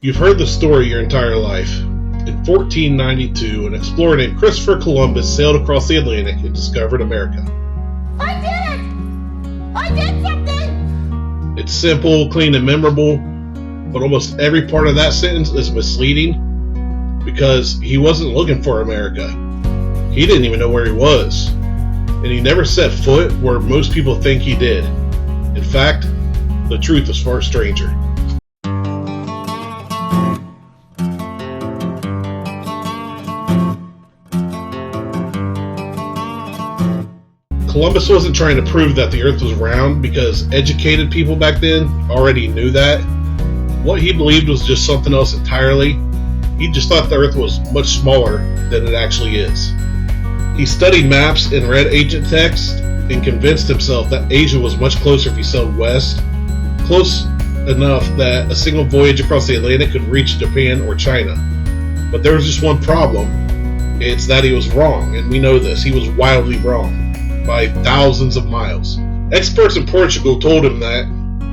You've heard the story your entire life. In 1492, an explorer named Christopher Columbus sailed across the Atlantic and discovered America. I did it! I did something! It's simple, clean, and memorable, but almost every part of that sentence is misleading because he wasn't looking for America. He didn't even know where he was, and he never set foot where most people think he did. In fact, the truth is far stranger. Columbus wasn't trying to prove that the earth was round because educated people back then already knew that. What he believed was just something else entirely. He just thought the earth was much smaller than it actually is. He studied maps and read ancient texts and convinced himself that Asia was much closer if he sailed west, close enough that a single voyage across the Atlantic could reach Japan or China. But there was just one problem. It's that he was wrong, and we know this. He was wildly wrong by thousands of miles. Experts in Portugal told him that,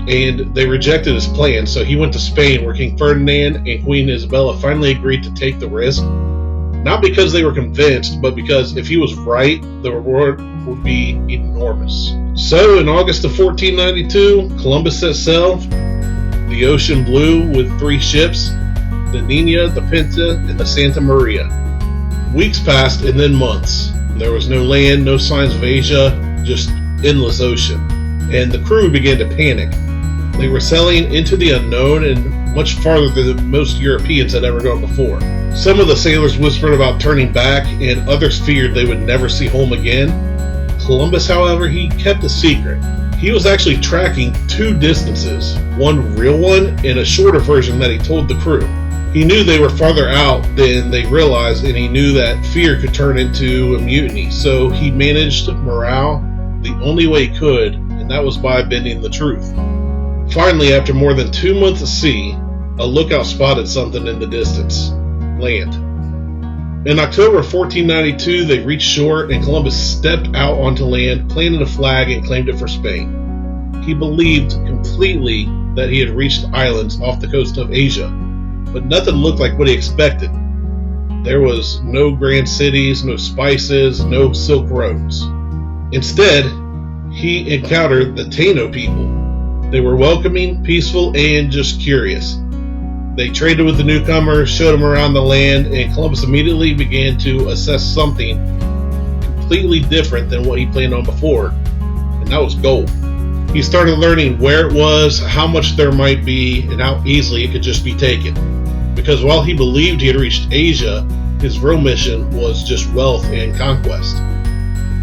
and they rejected his plan, so he went to Spain, where King Ferdinand and Queen Isabella finally agreed to take the risk, not because they were convinced, but because if he was right, the reward would be enormous. So in August of 1492, Columbus set sail. The ocean blue with 3 ships, the Nina, the Pinta, and the Santa Maria. Weeks passed and then months. There was no land, no signs of Asia, just endless ocean. And the crew began to panic. They were sailing into the unknown and much farther than most Europeans had ever gone before. Some of the sailors whispered about turning back, and others feared they would never see home again. Columbus, however, he kept a secret. He was actually tracking 2 distances, one real one and a shorter version that he told the crew. He knew they were farther out than they realized, and he knew that fear could turn into a mutiny. So he managed morale the only way he could, and that was by bending the truth. Finally, after more than 2 months at sea, a lookout spotted something in the distance. Land. In October of 1492, they reached shore, and Columbus stepped out onto land, planted a flag, and claimed it for Spain. He believed completely that he had reached islands off the coast of Asia, but nothing looked like what he expected. There was no grand cities, no spices, no silk roads. Instead, he encountered the Taino people. They were welcoming, peaceful, and just curious. They traded with the newcomers, showed him around the land, and Columbus immediately began to assess something completely different than what he planned on before, and that was gold. He started learning where it was, how much there might be, and how easily it could just be taken. Because while he believed he had reached Asia, his real mission was just wealth and conquest.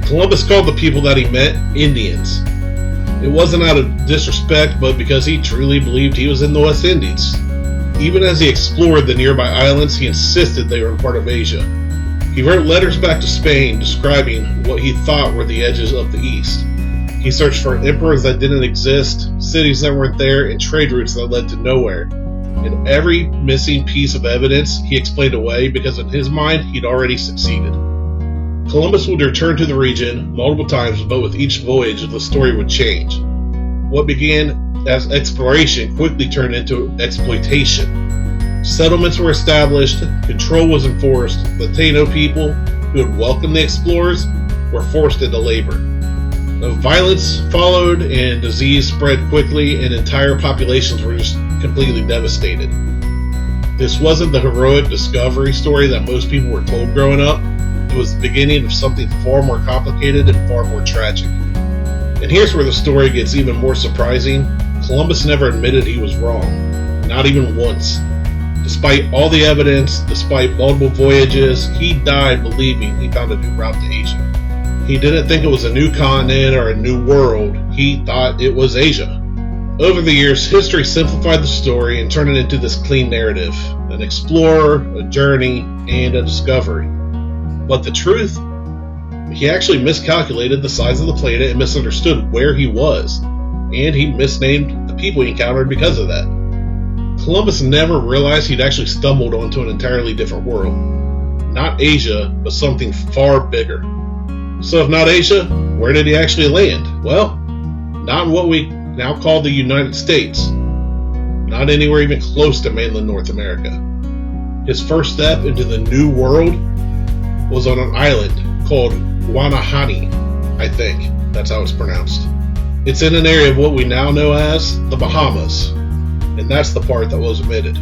Columbus called the people that he met Indians. It wasn't out of disrespect, but because he truly believed he was in the West Indies. Even as he explored the nearby islands, he insisted they were part of Asia. He wrote letters back to Spain describing what he thought were the edges of the East. He searched for emperors that didn't exist, cities that weren't there, and trade routes that led to nowhere. And every missing piece of evidence he explained away because in his mind he'd already succeeded. Columbus would return to the region multiple times, but with each voyage the story would change. What began as exploration quickly turned into exploitation. Settlements were established, control was enforced, the Taino people, who had welcomed the explorers, were forced into labor. Violence followed, and disease spread quickly, and entire populations were just completely devastated. This wasn't the heroic discovery story that most people were told growing up. It was the beginning of something far more complicated and far more tragic. And here's where the story gets even more surprising. Columbus never admitted he was wrong. Not even once. Despite all the evidence, despite multiple voyages, he died believing he found a new route to Asia. He didn't think it was a new continent or a new world. He thought it was Asia. Over the years, history simplified the story and turned it into this clean narrative. An explorer, a journey, and a discovery. But the truth? He actually miscalculated the size of the planet and misunderstood where he was. And he misnamed the people he encountered because of that. Columbus never realized he'd actually stumbled onto an entirely different world. Not Asia, but something far bigger. So if not Asia, where did he actually land? Well, not in what we now call the United States. not anywhere even close to mainland North America. His first step into the New World was on an island called Guanahani, I think that's how it's pronounced. It's in an area of what we now know as the Bahamas, and that's the part that was omitted.